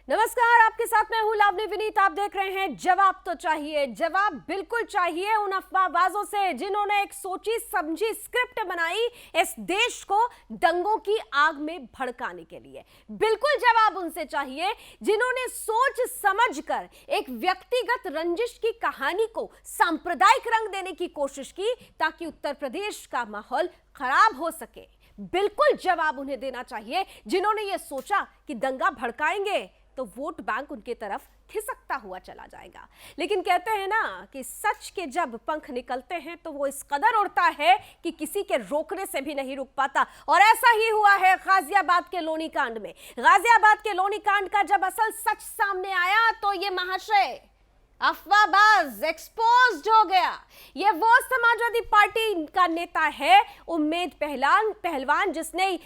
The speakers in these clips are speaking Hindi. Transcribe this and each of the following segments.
नमस्कार, आपके साथ मैं हूं लावनी विनीत। आप देख रहे हैं जवाब तो चाहिए। जवाब बिल्कुल चाहिए उन अफवाहबाजों से जिन्होंने एक सोची समझी स्क्रिप्ट बनाई इस देश को दंगों की आग में भड़काने के लिए। बिल्कुल जवाब उनसे चाहिए जिन्होंने सोच समझकर एक व्यक्तिगत रंजिश की कहानी को सांप्रदायिक रंग देने की कोशिश की ताकि उत्तर प्रदेश का माहौल खराब हो सके। बिल्कुल जवाब उन्हें देना चाहिए जिन्होंने यह सोचा कि दंगा भड़काएंगे तो वोट बैंक उनके तरफ खिसकता हुआ चला जाएगा। लेकिन कहते हैं ना कि सच के जब पंख निकलते हैं तो वो इस कदर उड़ता है कि किसी के रोकने से भी नहीं रुक पाता। और ऐसा ही हुआ है गाजियाबाद के लोनी कांड में। गाजियाबाद के लोनी कांड का जब असल सच सामने आया तो ये महाशय अफवाहबाज एक्सपोज्ड हो गया। ये वो समाजवादी पार्टी का नेता है उम्मेद पहलवान जिसने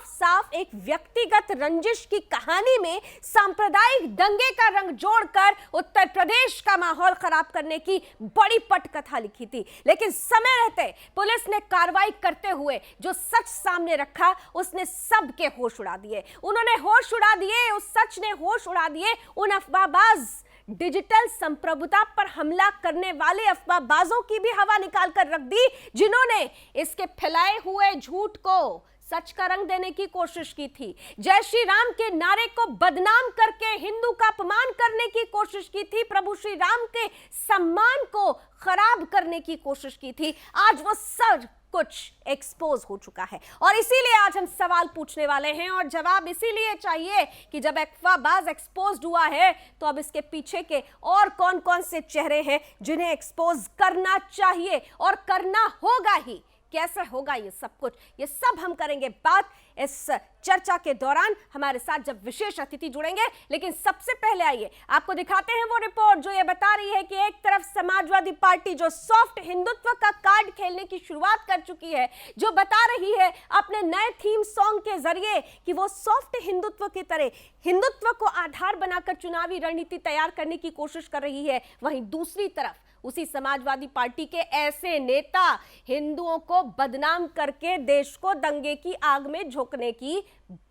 साफ एक व्यक्तिगत रंजिश की कहानी में सांप्रदायिक दंगे का रंग जोड़कर उत्तर प्रदेश का माहौल खराब करने की बड़ी पटकथा लिखी थी। लेकिन समय रहते पुलिस ने कार्रवाई करते हुए जो सच सामने रखा उसने सबके होश उड़ा दिए। उन्होंने होश उड़ा दिए, उस सच ने होश उड़ा दिए उन अफवाहबाज डिजिटल संप्रभुता पर हमला करने वाले अफवाहबाजों की भी हवा निकाल कर रख दी जिन्होंने इसके फैलाए हुए झूठ को सच का रंग देने की कोशिश की थी। जय श्री राम के नारे को बदनाम करके हिंदू का अपमान करने की कोशिश की थी। प्रभु श्री राम के सम्मान को खराब करने की कोशिश की थी। आज वो सब कुछ एक्सपोज हो चुका है और इसीलिए आज हम सवाल पूछने वाले हैं और जवाब इसीलिए चाहिए कि जब अफवाहबाज एक्सपोज्ड हुआ है तो अब इसके पीछे के और कौन कौन से चेहरे हैं जिन्हें एक्सपोज करना चाहिए और करना होगा ही। कैसे होगा ये सब कुछ, ये सब हम करेंगे बात इस चर्चा के दौरान। हमारे साथ जब विशेष अतिथि जुड़ेंगे, लेकिन सबसे पहले आइए आपको दिखाते हैं वो रिपोर्ट जो ये बता रही है कि एक तरफ समाजवादी पार्टी जो सॉफ्ट हिंदुत्व का कार्ड खेलने की शुरुआत कर चुकी है, जो बता रही है अपने नए थीम सॉन्ग के जरिए कि वो सॉफ्ट हिंदुत्व की तरह हिंदुत्व को आधार बनाकर चुनावी रणनीति तैयार करने की कोशिश कर रही है। वहीं दूसरी तरफ उसी समाजवादी पार्टी के ऐसे नेता हिंदुओं को बदनाम करके देश को दंगे की आग में झोंकने की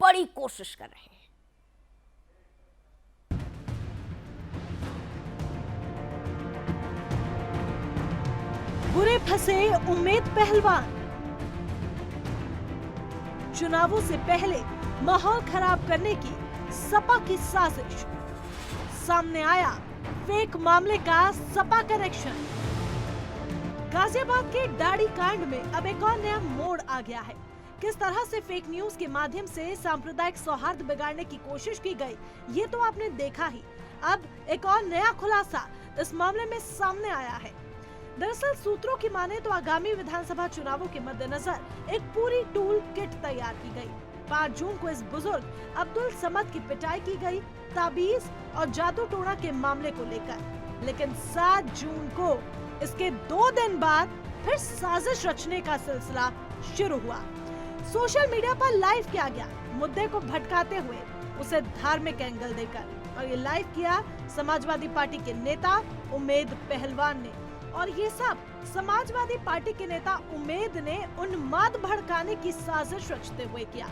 बड़ी कोशिश कर रहे हैं। बुरे फंसे उम्मेद पहलवान। चुनावों से पहले माहौल खराब करने की सपा की साजिश। सामने आया फेक मामले का सपा कनेक्शन। गाजियाबाद के दाढ़ी कांड में अब एक और नया मोड़ आ गया है। किस तरह से फेक न्यूज के माध्यम से सांप्रदायिक सौहार्द बिगाड़ने की कोशिश की गई ये तो आपने देखा ही। अब एक और नया खुलासा इस मामले में सामने आया है। दरअसल सूत्रों की माने तो आगामी विधानसभा चुनावों के मद्देनजर एक पूरी टूल किट तैयार की गई। 5 जून को इस बुजुर्ग अब्दुल समद की पिटाई की गई ताबीज और जादू टोना के मामले को लेकर। लेकिन 7 जून को इसके 2 दिन बाद फिर साजिश रचने का सिलसिला शुरू हुआ। सोशल मीडिया पर लाइव किया गया मुद्दे को भटकाते हुए उसे धार्मिक एंगल देकर, और ये लाइव किया समाजवादी पार्टी के नेता उम्मेद पहलवान ने। और ये सब समाजवादी पार्टी के नेता उम्मेद ने उन्माद भड़काने की साजिश रचते हुए किया।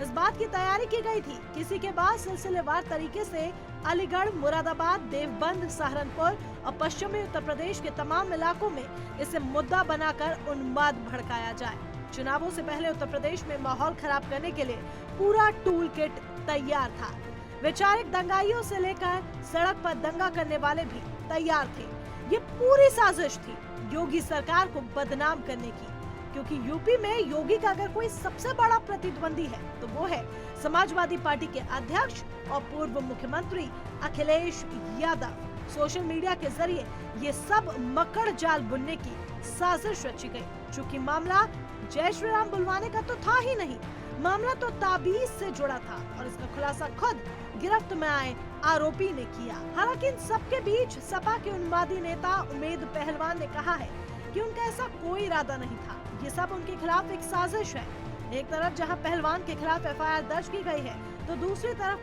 इस बात की तैयारी की गई थी किसी के बाद सिलसिलेवार तरीके से अलीगढ़, मुरादाबाद, देवबंद, सहारनपुर और पश्चिमी उत्तर प्रदेश के तमाम इलाकों में इसे मुद्दा बनाकर उन्माद भड़काया जाए। चुनावों से पहले उत्तर प्रदेश में माहौल खराब करने के लिए पूरा टूल किट तैयार था। वैचारिक दंगाइयों से लेकर सड़क पर दंगा करने वाले भी तैयार थे। ये पूरी साजिश थी योगी सरकार को बदनाम करने की, क्योंकि यूपी में योगी का अगर कोई सबसे बड़ा प्रतिद्वंदी है तो वो है समाजवादी पार्टी के अध्यक्ष और पूर्व मुख्यमंत्री अखिलेश यादव। सोशल मीडिया के जरिए ये सब मकड़ जाल बुनने की साजिश रची गई। चूंकि मामला जय श्री राम बुलवाने का तो था ही नहीं, मामला तो ताबीज से जुड़ा था और इसका खुलासा खुद गिरफ्त में आए आरोपी ने किया। हालांकि इन सबके बीच सपा के उन्मादी नेता उम्मेद पहलवान ने कहा है कि उनका ऐसा कोई इरादा नहीं था, ये सब उनके खिलाफ एक साजिश है। एक तरफ जहां पहलवान के खिलाफ एफआईआर दर्ज की गई है तो दूसरी तरफ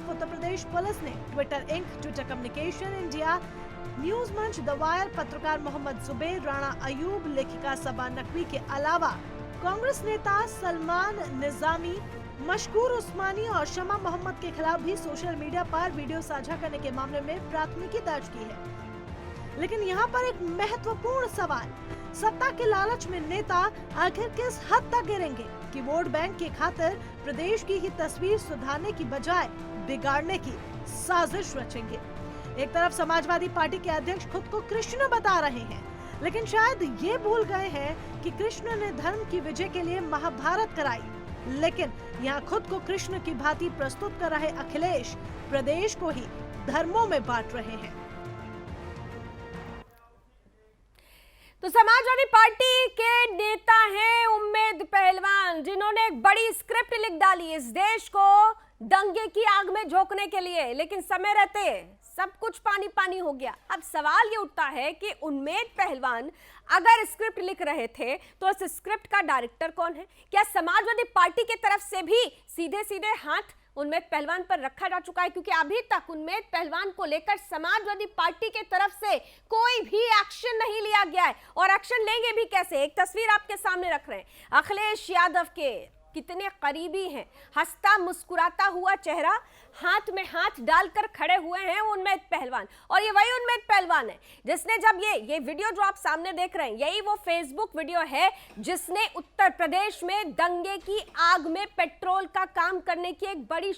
उत्तर प्रदेश पुलिस ने Twitter ink, Twitter communication India, news मंच, द वायर, पत्रकार मोहम्मद जुबैर, राणा अयूब, लेखिका सबा नकवी के अलावा कांग्रेस नेता सलमान निजामी, मशकूर उस्मानी और शमा मोहम्मद के खिलाफ भी सोशल मीडिया पर वीडियो साझा करने के मामले में प्राथमिकी दर्ज की है। लेकिन यहाँ पर एक महत्वपूर्ण सवाल, सत्ता के लालच में नेता आखिर किस हद तक गिरेंगे कि वोट बैंक की खातिर प्रदेश की ही तस्वीर सुधारने की बजाय बिगाड़ने की साजिश रचेंगे। एक तरफ समाजवादी पार्टी के अध्यक्ष खुद को कृष्ण बता रहे हैं, लेकिन शायद ये भूल गए हैं कि कृष्ण ने धर्म की विजय के लिए महाभारत कराई। लेकिन यहाँ खुद को कृष्ण की भांति प्रस्तुत कर रहे अखिलेश प्रदेश को ही धर्मों में बांट रहे हैं। तो समाजवादी पार्टी के नेता हैं उम्मेद पहलवान, जिन्होंने एक बड़ी स्क्रिप्ट लिख डाली इस देश को दंगे की आग में झोंकने के लिए, लेकिन समय रहते सब कुछ पानी पानी हो गया। अब सवाल ये उठता है कि उम्मेद पहलवान अगर स्क्रिप्ट लिख रहे थे तो इस स्क्रिप्ट का डायरेक्टर कौन है? क्या समाजवादी पार्टी की तरफ से भी सीधे सीधे हाथ उम्मेद पहलवान पर रखा जा चुका है? क्योंकि अभी तक उम्मेद पहलवान को लेकर समाजवादी पार्टी के तरफ से कोई भी एक्शन नहीं लिया गया है, और एक्शन लेंगे भी कैसे? एक तस्वीर आपके सामने रख रहे हैं, अखिलेश यादव के कितने करीबी हैं, हंसता मुस्कुराता हुआ चेहरा, हाथ में हाथ डालकर खड़े हुए हैं उम्मेद पहलवान। और ये वही उम्मेद पहलवान है जिसने जब ये वीडियो जो आप सामने देख रहे हैं, यही वो फेसबुक वीडियो है जिसने उत्तर प्रदेश में दंगे की आग में पेट्रोल का काम करने की एक बड़ा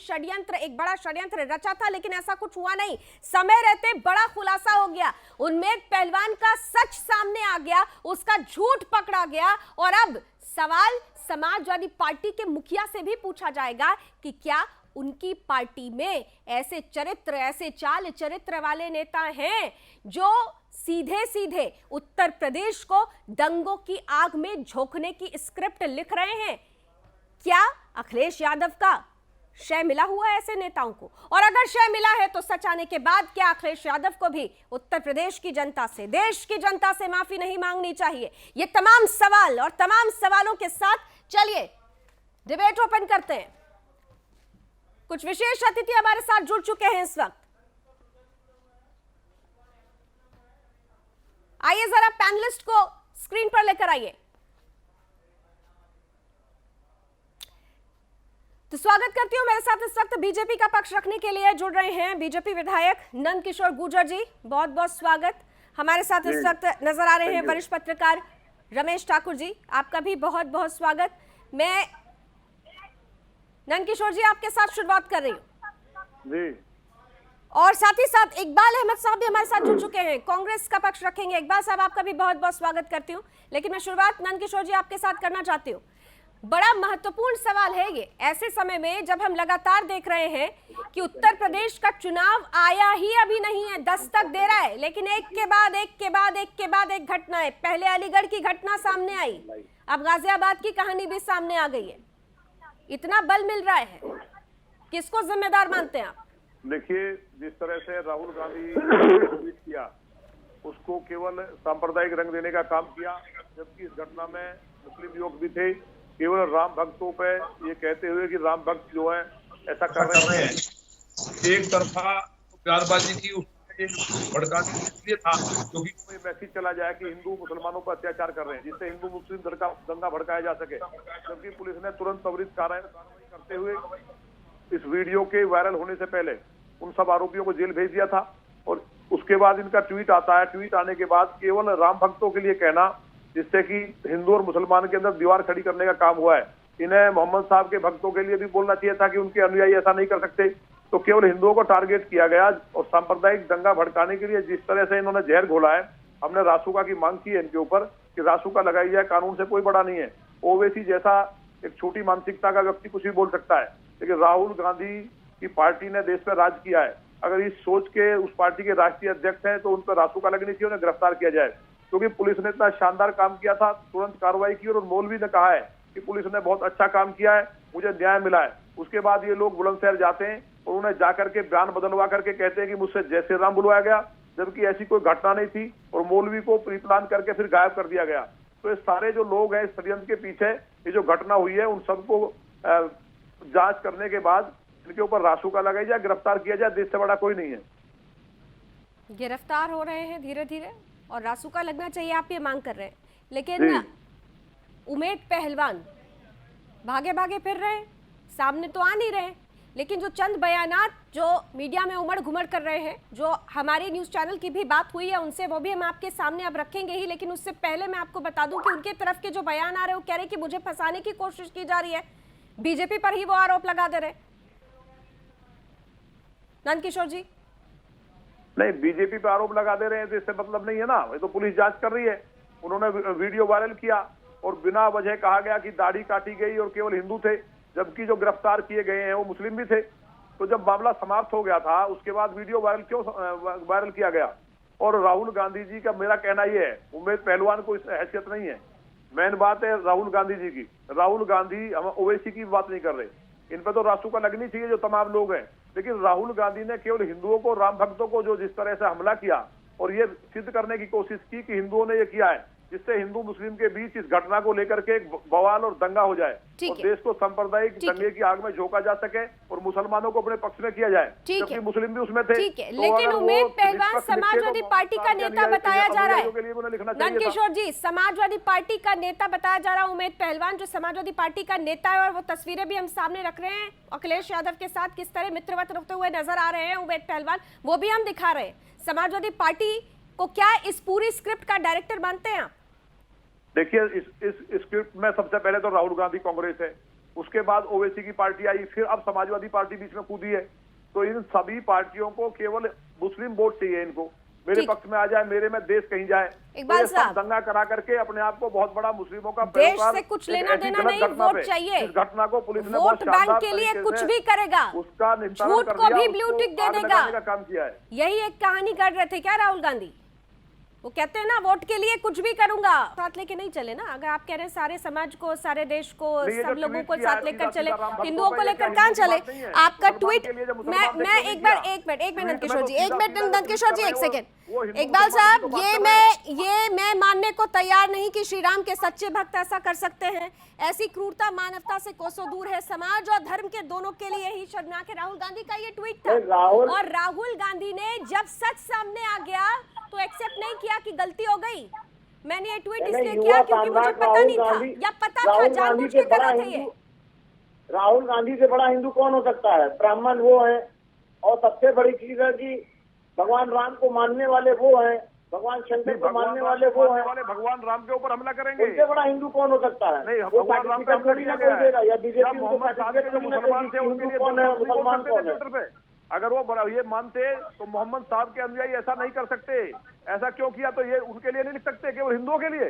षड्यंत्र रचा था, लेकिन ऐसा कुछ हुआ नहीं। समय रहते बड़ा खुलासा हो गया, उम्मेद पहलवान का सच सामने आ गया, उसका झूठ पकड़ा गया। और अब सवाल समाजवादी पार्टी के मुखिया से भी पूछा जाएगा कि क्या उनकी पार्टी में ऐसे चाल चरित्र वाले नेता हैं जो सीधे सीधे उत्तर प्रदेश को दंगों की आग में झोंकने की स्क्रिप्ट लिख रहे हैं? क्या अखिलेश यादव का शय मिला हुआ है ऐसे नेताओं को? और अगर शय मिला है तो सच आने के बाद क्या अखिलेश यादव को भी उत्तर प्रदेश की जनता से, देश की जनता से माफी नहीं मांगनी चाहिए? ये तमाम सवाल और तमाम सवालों के साथ चलिए डिबेट ओपन करते हैं। कुछ विशेष अतिथि हमारे साथ जुड़ चुके हैं इस वक्त। आइए जरा पैनलिस्ट को स्क्रीन पर लेकर आइए। तो स्वागत करती हूं, मेरे साथ इस वक्त बीजेपी का पक्ष रखने के लिए जुड़ रहे हैं बीजेपी विधायक नंद किशोर गुर्जर जी, बहुत बहुत स्वागत। हमारे साथ इस वक्त नजर आ रहे हैं वरिष्ठ पत्रकार रमेश ठाकुर जी, आपका भी बहुत बहुत स्वागत। मैं नंद किशोर जी आपके साथ शुरुआत कर रही हूँ जी, और साथ ही साथ इकबाल अहमद साहब भी हमारे साथ जुड़ चुके हैं, कांग्रेस का पक्ष रखेंगे। इकबाल साहब आपका भी बहुत बहुत स्वागत करती हूँ, लेकिन मैं शुरुआत नंद किशोर जी आपके साथ करना चाहती हूँ। बड़ा महत्वपूर्ण सवाल है ये, ऐसे समय में जब हम लगातार देख रहे हैं कि उत्तर प्रदेश का चुनाव आया ही अभी नहीं है, दस्तक दे रहा है, लेकिन एक के बाद एक घटनाएं, पहले अलीगढ़ की घटना सामने आई, अब गाजियाबाद की कहानी भी सामने आ गई है। इतना बल मिल रहा है, किसको जिम्मेदार मानते हैं आप? देखिए, जिस तरह से राहुल गांधी ने ट्वीट किया, उसको केवल सांप्रदायिक रंग देने का काम किया, जबकि इस घटना में मुस्लिम युवक भी थे। केवल राम भक्तों पे ये कहते हुए कि राम भक्त जो है ऐसा कर रहे हैं, एक तरफा प्यारबाजी की भड़काने के लिए था, क्योंकि कोई मैसेज चला जाए कि हिंदू मुसलमानों पर अत्याचार कर रहे हैं, जिससे हिंदू मुस्लिम दंगा भड़काया जा सके। जबकि पुलिस ने तुरंत त्वरित कार्रवाई करते हुए इस वीडियो के वायरल होने से पहले उन सब आरोपियों को जेल भेज दिया था। और उसके बाद इनका ट्वीट आता है, ट्वीट आने के बाद केवल राम भक्तों के लिए कहना, जिससे कि हिंदू और मुसलमान के अंदर दीवार खड़ी करने का काम हुआ है। इन्हें मोहम्मद साहब के भक्तों के लिए भी बोलना चाहिए था कि उनके अनुयायी ऐसा नहीं कर सकते। तो केवल हिंदुओं को टारगेट किया गया और सांप्रदायिक दंगा भड़काने के लिए जिस तरह से इन्होंने जहर घोला है, हमने रासुका की मांग की है इनके ऊपर कि रासुका लगाई जाए, कानून से कोई बड़ा नहीं है। ओवैसी जैसा एक छोटी मानसिकता का व्यक्ति कुछ भी बोल सकता है, लेकिन राहुल गांधी की पार्टी ने देश पर राज किया है। अगर इस सोच के उस पार्टी के राष्ट्रीय अध्यक्ष हैं तो उन पर रासुका लगनी चाहिए, उन्हें गिरफ्तार किया जाए, क्योंकि पुलिस ने इतना शानदार काम किया था, तुरंत कार्रवाई की। और मौलवी ने कहा है कि पुलिस ने बहुत अच्छा काम किया है, मुझे न्याय मिला है। उसके बाद ये लोग बुलंदशहर जाते हैं और उन्हें जाकर के बयान बदलवा करके कहते हैं कि मुझसे जय श्री राम बुलवाया गया, जबकि ऐसी कोई घटना नहीं थी और मौलवी को प्री प्लान करके फिर गायब कर दिया गया। तो ये सारे जो लोग हैं इस षड्यंत्र के पीछे, ये जो घटना हुई है, उन सबको जांच करने के बाद इनके ऊपर रासुका लगाई जाए, गिरफ्तार किया जाए, देश से बड़ा कोई नहीं है। गिरफ्तार हो रहे हैं धीरे धीरे और रासुका लगना चाहिए, आप ये मांग कर रहे हैं, लेकिन उम्मेद पहलवान भागे भागे फिर रहे हैं, सामने तो आ नहीं रहे, लेकिन जो चंद बयानात जो मीडिया में उमड़ घुमड़ कर रहे हैं, जो हमारे न्यूज चैनल की भी बात हुई है उनसे, वो भी हम आपके सामने अब रखेंगे ही। लेकिन उससे पहले मैं आपको बता दूं कि उनके तरफ के जो बयान आ रहे हैं वो कह रहे हैं कि मुझे फंसाने की कोशिश की जा रही है, बीजेपी पर ही वो आरोप लगा दे रहे। नंदकिशोर जी, नहीं, बीजेपी पे आरोप लगा दे रहे हैं तो इससे मतलब नहीं है ना, ये तो पुलिस जांच कर रही है। उन्होंने वीडियो वायरल किया और बिना वजह कहा गया कि दाढ़ी काटी गई और केवल हिंदू थे, जबकि जो गिरफ्तार किए गए हैं वो मुस्लिम भी थे। तो जब मामला समाप्त हो गया था उसके बाद वीडियो वायरल किया गया। और राहुल गांधी जी का मेरा कहना यह है, उम्मेद पहलवान को इस हैसियत नहीं है। मेन बात है राहुल गांधी जी की। राहुल गांधी, हम ओवैसी की बात नहीं कर रहे, इन पर तो रासुका लगनी चाहिए जो तमाम लोग हैं, लेकिन राहुल गांधी ने केवल हिंदुओं को, राम भक्तों को जो जिस तरह से हमला किया और ये सिद्ध करने की कोशिश की कि हिंदुओं ने ये किया है, जिससे हिंदू मुस्लिम के बीच इस घटना को लेकर के एक बवाल और दंगा हो जाए और देश को सांप्रदायिक दंगे की आग में झोंका जा सके और मुसलमानों को अपने पक्ष में किया जाए, जबकि मुस्लिम भी उसमें थे। ठीक है, लेकिन उम्मेद पहलवान समाजवादी पार्टी का नेता बताया जा रहा है। नंदकिशोर जी, समाजवादी पार्टी का नेता बताया जा रहा है उम्मेद पहलवान, जो समाजवादी पार्टी का नेता है, और वो तस्वीरें भी हम सामने रख रहे हैं अखिलेश यादव के साथ किस तरह मित्रवत रखते हुए नजर आ रहे हैं उम्मेद पहलवान, वो भी हम दिखा रहे हैं। समाजवादी पार्टी को क्या इस पूरी स्क्रिप्ट का डायरेक्टर मानते हैं आप? देखिए, इस स्क्रिप्ट में सबसे पहले तो राहुल गांधी कांग्रेस है, उसके बाद ओवैसी की पार्टी आई, फिर अब समाजवादी पार्टी बीच में कूदी है। तो इन सभी पार्टियों को केवल मुस्लिम वोट चाहिए, इनको मेरे पक्ष में आ जाए, मेरे में देश कहीं जाए। इकबाल तो सब दंगा करा करके अपने आप को बहुत बड़ा मुस्लिमों का देश से कुछ लेना देना नहीं, वोट चाहिए। इस घटना को पुलिस ने वोट बैंक के लिए कुछ भी करेगा, उसका झूठ को भी ब्लू टिक दे देगा, का काम किया है। यही एक कहानी कर रहे थे क्या राहुल गांधी? वो कहते हैं ना, वोट के लिए कुछ भी करूंगा, साथ लेके नहीं चले ना। अगर आप कह रहे हैं सारे समाज को, सारे देश को, सब लोगों को साथ लेकर चले, हिंदुओं को लेकर कहां चले? आपका ट्वीट, मैं एक मिनट नंदकिशोर जी, एक सेकेंड। इकबाल साहब, ये मैं मानने को तैयार नहीं कि श्री राम के सच्चे भक्त ऐसा कर सकते हैं। ऐसी क्रूरता मानवता से कोसों दूर है। समाज और धर्म के दोनों के लिए ही शर्मनाक है। राहुल गांधी का ये ट्वीट था, और राहुल गांधी ने जब सच सामने आ गया तो एक्सेप्ट नहीं किया कि गलती हो गई। मैंने ये ट्वीट इसलिए किया क्योंकि मुझे पता नहीं था, या पता था जानबूझ के कर रहे थे ये। राहुल गांधी से बड़ा हिंदू कौन हो सकता है? ब्राह्मण वो है, और सबसे बड़ी चीज है कि भगवान राम को मानने वाले वो हैं, भगवान शंकर को मानने वाले वो हैं। भगवान राम के ऊपर हमला करेंगे, उनसे बड़ा हिंदू कौन हो सकता है? नहीं, भगवान राम पे हमला किया गया, या बीजेपी मुसलमान थे, उनके कौन है, मुसलमान कौन है? अगर वो ये मानते तो मोहम्मद साहब के अनुयायी ऐसा नहीं कर सकते। ऐसा क्यों किया? तो ये उनके लिए नहीं लिख सकते, केवल हिंदुओं के लिए।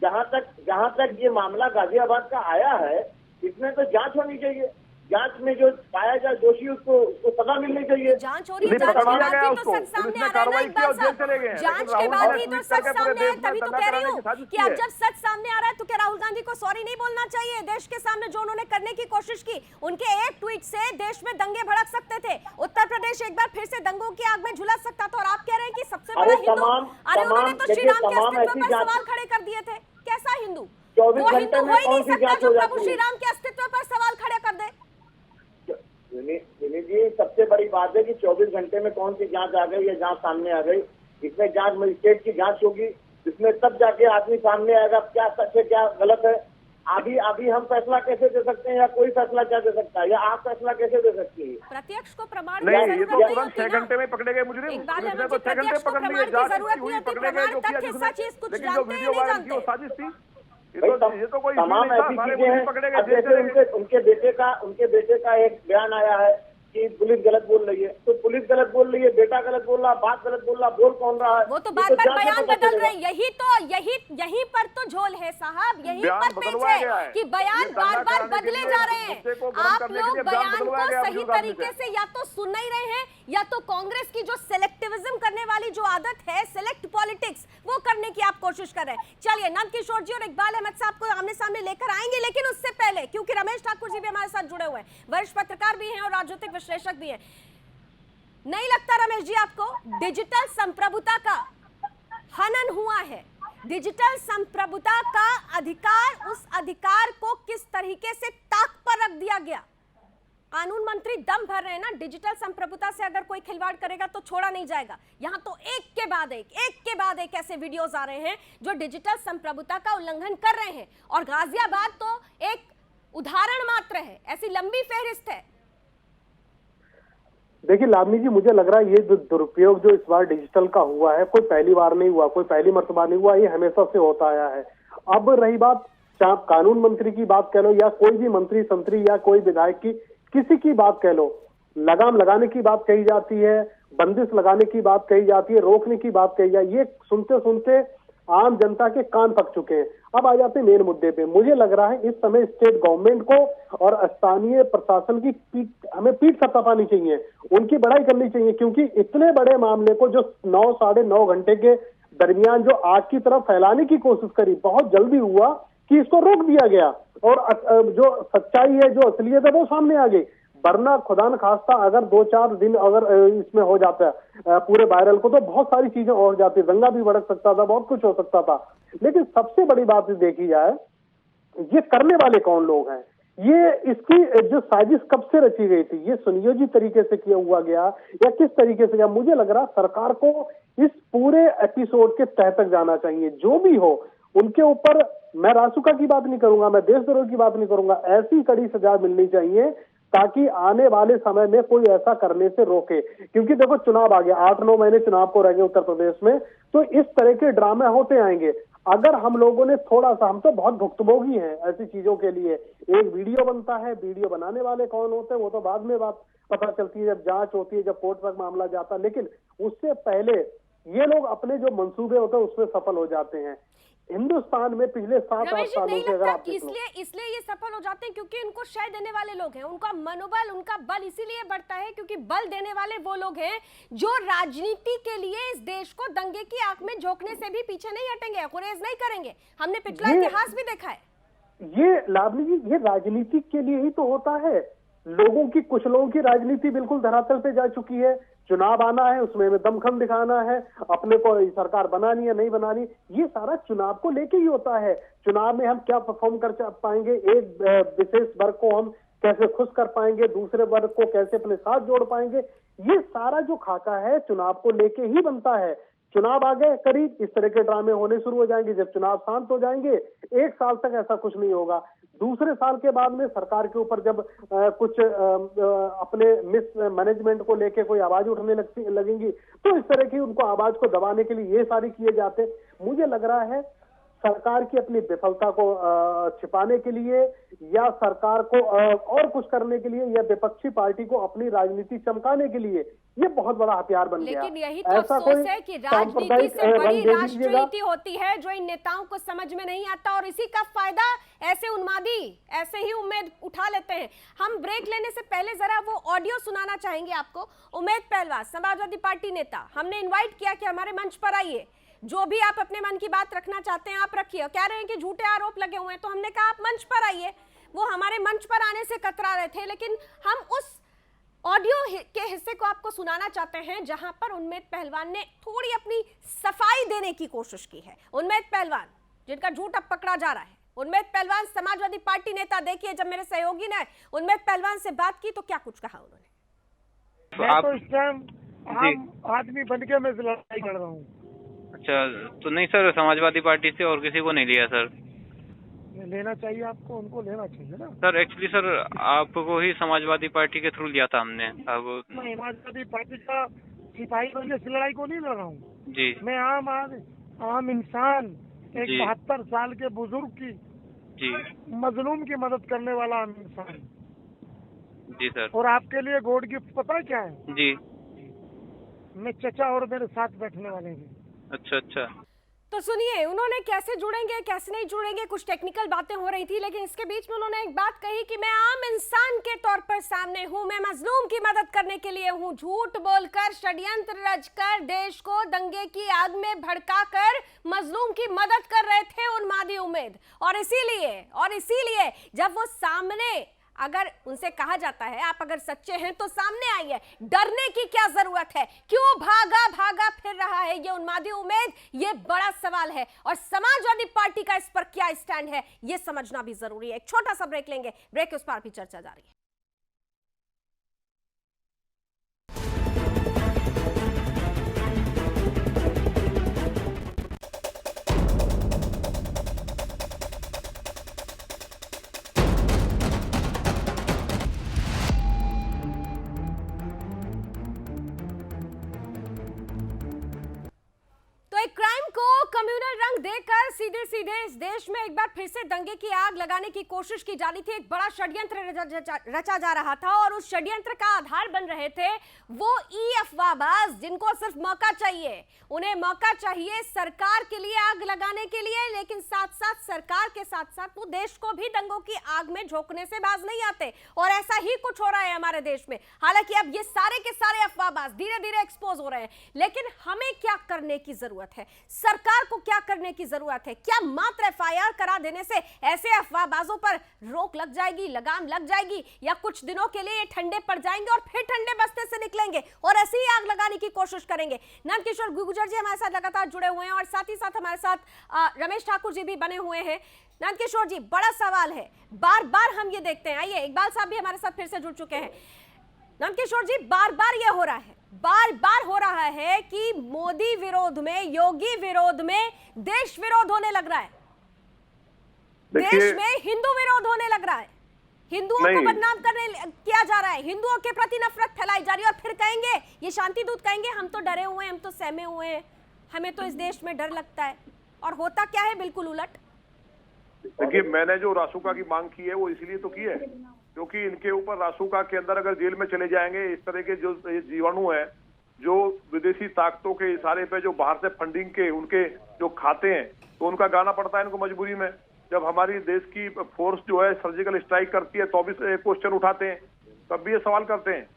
जहाँ तक ये मामला गाजियाबाद का आया है, इसमें तो जांच होनी चाहिए। जांच में जो पाया जाए दोषी, उसको सजा मिलनी चाहिए। जांच हो रही है, जांच के बाद ही तो सच सामने आ रहा है ना इकबाल साहब। जांच के बाद ही तो सच सामने आया, तभी तो कह रही हूँ कि अब जब सच सामने आ रहा है तो क्या राहुल गांधी को सॉरी नहीं बोलना चाहिए देश के सामने, जो उन्होंने करने की कोशिश की? उनके एक ट्वीट से देश में दंगे भड़क सकते थे, उत्तर प्रदेश एक बार फिर से दंगों की आग में झुलस सकता था, और आप कह रहे हैं कि सबसे बड़ा हिंदू। अरे उन्होंने तो श्री राम के अस्तित्व पर सवाल खड़े कर दिए थे। कैसा हिंदू? वो हिंदू हो ही नहीं सकता जो प्रभु श्री राम के अस्तित्व पर सवाल खड़े कर दे। विनीत जी, सबसे बड़ी बात है कि 24 घंटे में कौन सी जांच आ गई या जांच सामने आ गई? इसमें जांच मजिस्ट्रेट की जांच होगी, इसमें तब जाके आदमी सामने आएगा क्या सच है क्या गलत है। अभी हम फैसला कैसे दे सकते हैं, या कोई फैसला क्या दे सकता है, या आप फैसला कैसे दे सकती है? प्रत्यक्ष को प्रमाण नहीं, ये तो तुरंत 6 घंटे में पकड़े गए मुजरिम, इसने तो 6 घंटे पकड़ लिए, जरूरत नहीं होती, प्रमाण तथ्य सच है, कुछ जानते हैं नहीं जानते। साजिश थी, ये तो कोई तमाम ऐसी चीजें हैं। जैसे उनके बेटे का एक बयान आया है कि पुलिस गलत बोल रही है, तो पुलिस गलत बोल रही है, बेटा गलत बोल रहा, बाप गलत बोल रहा, बोल कौन रहा है? वो तो बार बार बयान बदल रहे हैं। यही पर तो झोल है साहब, यही पर पेच है कि बयान बार बार बदले जा रहे हैं। आप लोग बयान को सही तरीके से या तो सुन नहीं रहे हैं, या तो कांग्रेस की जो सिलेक्टिविज्म करने वाली जो आदत है, सिलेक्ट पॉलिटिक्स, वो करने की आप कोशिश कर रहे हैं। चलिए, नंदकिशोर जी और इकबाल अहमद साहब को आमने सामने लेकर आएंगे, लेकिन उससे पहले क्योंकि रमेश ठाकुर जी भी हमारे साथ जुड़े हुए हैं, वरिष्ठ पत्रकार भी हैं और राजनीतिक विश्लेषक भी हैं। नहीं लगता रमेश जी आपको डिजिटल संप्रभुता का हनन हुआ है? डिजिटल संप्रभुता का अधिकार, उस अधिकार को किस तरीके से ताक पर रख दिया गया? कानून मंत्री दम भर रहे हैं ना, डिजिटल संप्रभुता से अगर कोई खिलवाड़ करेगा तो छोड़ा नहीं जाएगा। यहां तो एक के बाद एक ऐसे वीडियोस आ रहे हैं जो डिजिटल संप्रभुता का उल्लंघन कर रहे हैं। और गाजियाबाद तो एक उदाहरण मात्र है, ऐसी लंबी फहरिस्त है। देखिए लावनी जी, मुझे लग रहा है ये दुरुपयोग जो इस बार डिजिटल का हुआ है, कोई पहली बार नहीं हुआ, कोई पहली मर्तबा नहीं हुआ, ये हमेशा से होता आया है। अब रही बात, चाहे आप कानून मंत्री की बात कह लो या कोई भी मंत्री संतरी या कोई विधायक की, किसी की बात कह लो, लगाम लगाने की बात कही जाती है, बंदिश लगाने की बात कही जाती है, रोकने की बात कही जाती है, ये सुनते सुनते आम जनता के कान पक चुके हैं। अब आ जाते हैं मेन मुद्दे पे। मुझे लग रहा है इस समय स्टेट गवर्नमेंट को और स्थानीय प्रशासन की हमें पीठ थपथपानी चाहिए, उनकी बड़ाई करनी चाहिए, क्योंकि इतने बड़े मामले को जो 9 साढ़े 9 घंटे के दरमियान जो आग की तरफ फैलाने की कोशिश करी, बहुत जल्दी हुआ कि इसको रोक दिया गया और जो सच्चाई है, जो असलियत है, वो सामने आ गई। वरना खुदा न खास्ता अगर 2-4 दिन अगर इसमें हो जाता है पूरे वायरल को, तो बहुत सारी चीजें हो जाती, दंगा भी भड़क सकता था, बहुत कुछ हो सकता था। लेकिन सबसे बड़ी बात देखी जाए, ये करने वाले कौन लोग हैं, ये इसकी जो साजिश कब से रची गई थी, ये सुनियोजित तरीके से किया हुआ गया या किस तरीके से गया? मुझे लग रहा सरकार को इस पूरे एपिसोड के तह तक जाना चाहिए। जो भी हो उनके ऊपर, मैं रासुका की बात नहीं करूंगा, मैं देशद्रोह की बात नहीं करूंगा, ऐसी कड़ी सजा मिलनी चाहिए ताकि आने वाले समय में कोई ऐसा करने से रोके। क्योंकि देखो चुनाव आ गया, 8-9 महीने चुनाव को रह गए उत्तर प्रदेश में, तो इस तरह के ड्रामे होते आएंगे। अगर हम लोगों ने थोड़ा सा, हम तो बहुत भुक्तभोगी हैं ऐसी चीजों के लिए, एक वीडियो बनता है, वीडियो बनाने वाले कौन होते हैं वो तो बाद में बात पता चलती है, जब जांच होती है, जब कोर्ट तक मामला जाता है, लेकिन उससे पहले ये लोग अपने जो मंसूबे होते हैं उसमें सफल हो जाते हैं। हिंदुस्तान में पिछले 7-8 सालों से अगर आप इसलिए ये सफल हो जाते हैं क्योंकि उनको शय देने वाले लोग हैं, उनका मनोबल, उनका बल इसीलिए बढ़ता है क्योंकि बल देने वाले वो लोग हैं जो राजनीति के लिए इस देश को दंगे की आंख में झोंकने से भी पीछे नहीं हटेंगे, गुरेज नहीं करेंगे। हमने पिछला इतिहास भी देखा है। ये लावनी जी, ये राजनीति के लिए ही तो होता है। लोगों की, कुछ लोगों की राजनीति बिल्कुल धरातल पे जा चुकी है। चुनाव आना है, उसमें दमखम दिखाना है, अपने को सरकार बनानी है नहीं बनानी, ये सारा चुनाव को लेके ही होता है। चुनाव में हम क्या परफॉर्म कर पाएंगे, एक विशेष वर्ग को हम कैसे खुश कर पाएंगे, दूसरे वर्ग को कैसे अपने साथ जोड़ पाएंगे, ये सारा जो खाका है चुनाव को लेके ही बनता है। चुनाव आ गए करीब, इस तरह के ड्रामे होने शुरू हो जाएंगे। जब चुनाव शांत हो जाएंगे, 1 साल तक ऐसा कुछ नहीं होगा। दूसरे साल के बाद में सरकार के ऊपर जब कुछ अपने मिस मैनेजमेंट को लेके कोई आवाज उठने लगेंगी, तो इस तरह की उनको आवाज को दबाने के लिए ये सारी किए जाते। मुझे लग रहा है सरकार की अपनी विफलता को छिपाने के लिए या सरकार को और कुछ करने के लिए या विपक्षी पार्टी को अपनी राजनीति चमकाने के लिए ये बहुत बड़ा हथियार बन गया। लेकिन यही तो अफसोस है कि राजनीति से बड़ी राष्ट्रनीति होती है जो इन नेताओं को समझ में नहीं आता और इसी का फायदा ऐसे उन्मादी, ऐसे ही उम्मीद उठा लेते हैं। हम ब्रेक लेने से पहले जरा वो ऑडियो सुनाना चाहेंगे आपको। उम्मेद पहलवान, समाजवादी पार्टी नेता, हमने इन्वाइट किया कि हमारे मंच पर आइए, जो भी आप अपने मन की बात रखना चाहते हैं आप रखिए। कह रहे हैं कि झूठे आरोप लगे हुए हैं, तो हमने कहा आप मंच पर आइए। वो हमारे मंच पर आने से कतरा रहे थे, लेकिन हम उस ऑडियो के हिस्से को आपको सुनाना चाहते हैं जहां पर उम्मेद पहलवान ने थोड़ी अपनी सफाई देने की कोशिश की है। उम्मेद पहलवान, जिनका झूठ अब पकड़ा जा रहा है, उम्मेद पहलवान समाजवादी पार्टी नेता। देखिए, जब मेरे सहयोगी ने उम्मेद पहलवान से बात की तो क्या कुछ कहा उन्होंने। मैं तो इस टाइम आम आदमी बनके मैं लड़ाई कर रहा हूँ। अच्छा, तो नहीं सर, समाजवादी पार्टी से और किसी को नहीं लिया सर? लेना चाहिए आपको, उनको लेना चाहिए ना सर। एक्चुअली सर, आपको ही समाजवादी पार्टी के थ्रू लिया था हमने। अब मैं समाजवादी पार्टी का सिपाही बनके इस लड़ाई को नहीं लड़ रहा हूँ जी। मैं आम इंसान, एक 72 साल के बुजुर्ग की जी, मजलूम की मदद करने वाला आम इंसान जी सर। और आपके लिए गॉड गिफ्ट पता है क्या है जी? मैं चचा और मेरे साथ बैठने वाले हैं। अच्छा अच्छा। तो सुनिए उन्होंने कैसे जुड़ेंगे कैसे नहीं जुड़ेंगे, कुछ टेक्निकल बातें हो रही थी, लेकिन इसके बीच में उन्होंने एक बात कही कि मैं आम इंसान के तौर पर सामने हूं, मैं मजलूम की मदद करने के लिए हूं। झूठ बोलकर, षड्यंत्र रचकर, देश को दंगे की आग में भड़काकर मजलूम की मदद कर रहे थे उन्मादी उम्मेद। और इसीलिए जब वो सामने, अगर उनसे कहा जाता है आप अगर सच्चे हैं तो सामने आइए, डरने की क्या जरूरत है, क्यों भागा फिर रहा है ये उन्मादी उम्मेद, ये बड़ा सवाल है। और समाजवादी पार्टी का इस पर क्या स्टैंड है ये समझना भी जरूरी है। एक छोटा सा ब्रेक लेंगे, ब्रेक के उस पार भी चर्चा जारी है। रंग देकर सीधे सीधे इस देश में एक बार फिर से दंगे की आग लगाने की कोशिश की जा रही थी। एक बड़ा षड्यंत्र रचा जा रहा था और उस षड्यंत्र का आधार बन रहे थे वो अफवाहबाज जिनको सिर्फ मौका चाहिए। उन्हें मौका चाहिए सरकार के लिए आग लगाने के लिए, लेकिन साथ साथ सरकार के साथ साथ वो देश को भी दंगों की आग में झोंकने से बाज नहीं आते। और ऐसा ही कुछ हो रहा है हमारे देश में। हालांकि अब ये सारे के सारे अफवाहबाज धीरे धीरे एक्सपोज हो रहे हैं, लेकिन हमें क्या करने की जरूरत है, सरकार को क्या करने की जरूरत है? क्या मात्र एफआईआर करा देने से ऐसे अफवाहबाजों पर रोक लग जाएगी, लगाम लग जाएगी, या कुछ दिनों के लिए ठंडे पड़ जाएंगे और फिर ठंडे बस्ते से निकलेंगे और ऐसे ही आग लगाने की कोशिश करेंगे? नंदकिशोर गुर्जर जी हमारे साथ लगातार जुड़े हुए हैं और साथ ही साथ हमारे साथ रमेश ठाकुर जी भी बने हुए हैं। नंदकिशोर जी, बड़ा सवाल है, बार बार हम ये देखते हैं, आइए इकबाल साहब भी हमारे साथ फिर से जुड़ चुके हैं। नंदकिशोर जी, बार बार ये हो रहा है, बार बार हो रहा है कि मोदी विरोध में, योगी विरोध में देश विरोध होने लग रहा है, देश में हिंदू विरोध होने लग रहा है, हिंदुओं को बदनाम करने किया जा रहा है, हिंदुओं के प्रति नफरत फैलाई जा रही है। और फिर कहेंगे, ये शांति दूत कहेंगे, हम तो डरे हुए हैं, हम तो सहमे हुए हैं, हमें तो इस देश में डर लगता है। और होता क्या है, बिल्कुल उलट। देखिए, मैंने जो रासुका की मांग की है वो इसलिए तो की है क्योंकि इनके ऊपर रासुका के अंदर अगर जेल में चले जाएंगे, इस तरह के जो जीवाणु है जो विदेशी ताकतों के इशारे पे जो बाहर से फंडिंग के उनके जो खाते हैं, तो उनका गाना पड़ता है इनको मजबूरी में। जब हमारी देश की फोर्स जो है सर्जिकल स्ट्राइक करती है तो भी क्वेश्चन उठाते हैं, तब भी ये सवाल करते हैं।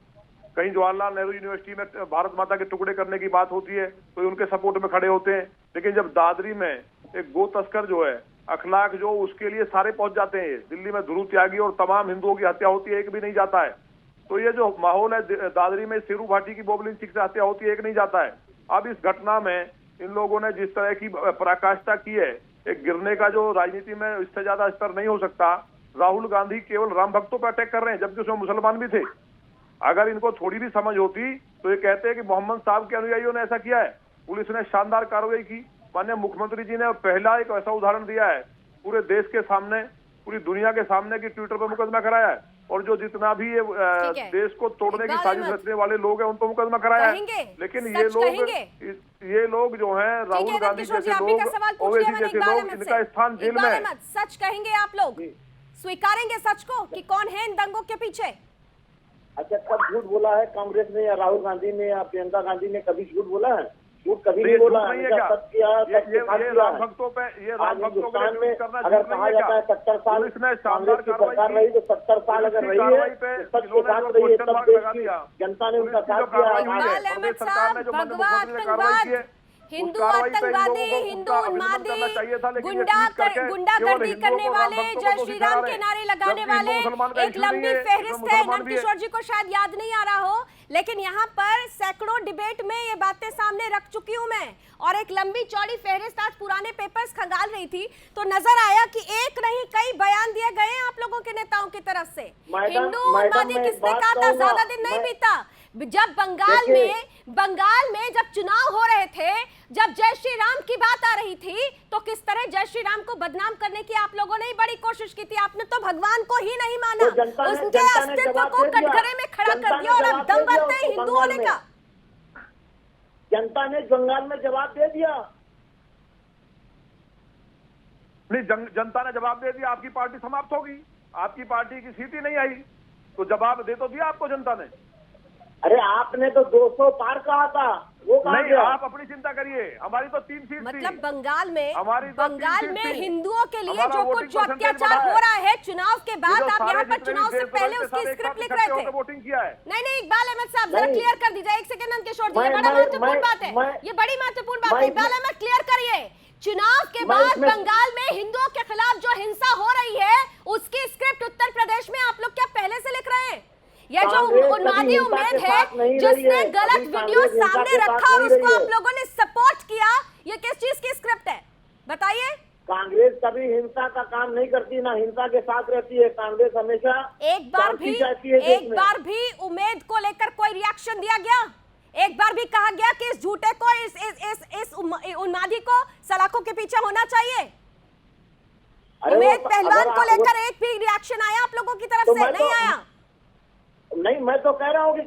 कहीं जवाहरलाल नेहरू यूनिवर्सिटी में भारत माता के टुकड़े करने की बात होती है तो उनके सपोर्ट में खड़े होते हैं, लेकिन जब दादरी में एक गो तस्कर जो है अखलाक जो, उसके लिए सारे पहुंच जाते हैं। दिल्ली में ध्रुव त्यागी और तमाम हिंदुओं की हत्या होती है, एक भी नहीं जाता है। तो ये जो माहौल है दादरी में, सिरू भाटी की बोबलिन सिंह से हत्या होती है, एक नहीं जाता है। अब इस घटना में इन लोगों ने जिस तरह की पराकाष्ठा की है, एक गिरने का जो राजनीति में इससे ज्यादा स्तर नहीं हो सकता। राहुल गांधी केवल राम भक्तों पर अटैक कर रहे हैं, जबकि उसमें मुसलमान भी थे। अगर इनको थोड़ी भी समझ होती तो ये कहते हैं कि मोहम्मद साहब के अनुयायियों ने ऐसा किया है। पुलिस ने शानदार कार्रवाई की। माननीय मुख्यमंत्री जी ने पहला एक ऐसा उदाहरण दिया है पूरे देश के सामने, पूरी दुनिया के सामने कि ट्विटर पर मुकदमा कराया है, और जो जितना भी ये देश को तोड़ने की साजिश रचने वाले लोग हैं उन पर मुकदमा कराया है। लेकिन ये लोग जो हैं, राहुल गांधी जैसे लोग, ओवैसी जैसे लोग, इनका स्थान जेल में है। सच कहेंगे आप लोग, स्वीकारेंगे सच को कि कौन है इन दंगों के पीछे? अच्छा, कब झूठ बोला है कांग्रेस ने या राहुल गांधी ने या प्रियंका गांधी ने? कभी झूठ बोला है? झूठ कभी नहीं बोला है। ये राम भक्तों पे, ये राम भक्तों पे अगर कहा जाता है 70 साल कांग्रेस की सरकार रही तो 70 साल अगर रही है तो सच के साथ रही है, तब देश की जनता ने उनका साथ दिया। हिंदू आतंकवादी, हिंदू उन्मादी, गुंडागर्दी करने वाले, जय श्री राम के नारे लगाने वाले, एक लंबी फहरिस्त है। नंदकिशोर जी को शायद याद नहीं आ रहा हो, लेकिन यहाँ पर सैकड़ों डिबेट में ये बातें सामने रख चुकी हूँ मैं, और एक लंबी चौड़ी फहरिस्त आज पुराने पेपर्स खंगाल रही थी तो नजर आया कि एक नहीं कई बयान दिए गए हैं आप लोगों के नेताओं की तरफ से। हिंदू उन्मादी किसने कहा था? ज्यादा दिन नहीं बीता जब बंगाल में जब चुनाव हो रहे थे, जब जय श्री राम की बात आ रही थी, तो किस तरह जय श्री राम को बदनाम करने की आप लोगों ने बड़ी कोशिश की थी। आपने तो भगवान को ही नहीं माना, उसके अस्तित्व को कटघरे में खड़ा कर दिया, और अब दम भरते हैं हिंदू होने का। जनता ने बंगाल में जवाब दे दिया। नहीं, जनता ने जवाब दे दिया, आपकी पार्टी समाप्त होगी, आपकी पार्टी की सीट ही नहीं आई, तो जवाब दे तो दिया आपको जनता ने। अरे आपने तो 200 पार कहा था, वो कहा नहीं, आप अपनी चिंता करिए, हमारी तो 3 सीट मतलब बंगाल में थी। हिंदुओं के लिए जो अत्याचार हो रहा है चुनाव के बाद, आप यहाँ पर चुनाव से पहले उसकी स्क्रिप्ट लिख रहे थे। वोटिंग किया है। नहीं, इकबाल अहमद साहब जरा क्लियर कर दीजिए, एक सेकंड नंदकिशोर जी, बड़ा महत्वपूर्ण बात है, ये बड़ी महत्वपूर्ण बात है। इकबाल अहमद क्लियर करिए, चुनाव के बाद बंगाल में हिंदुओं के खिलाफ जो हिंसा हो रही है उसकी स्क्रिप्ट उत्तर प्रदेश में आप लोग क्या पहले से लिख रहे हैं? यह जो उन्मादी उम्मीद है, जिसने गलत वीडियो सामने रखा और उसको आप लोगों ने सपोर्ट किया, ये किस चीज की स्क्रिप्ट है बताइए? कांग्रेस कभी हिंसा का काम नहीं करती, ना हिंसा के साथ रहती है। कांग्रेस हमेशा एक बार भी उम्मीद को लेकर कोई रिएक्शन दिया गया? एक बार भी कहा गया कि इस झूठे को, इस उन्मादी को सलाखों के पीछे होना चाहिए? उम्मीद पहलवान को लेकर एक भी रिएक्शन आया आप लोगों की तरफ से? नहीं आया। नहीं, मैं तो कह रहा हूँ कि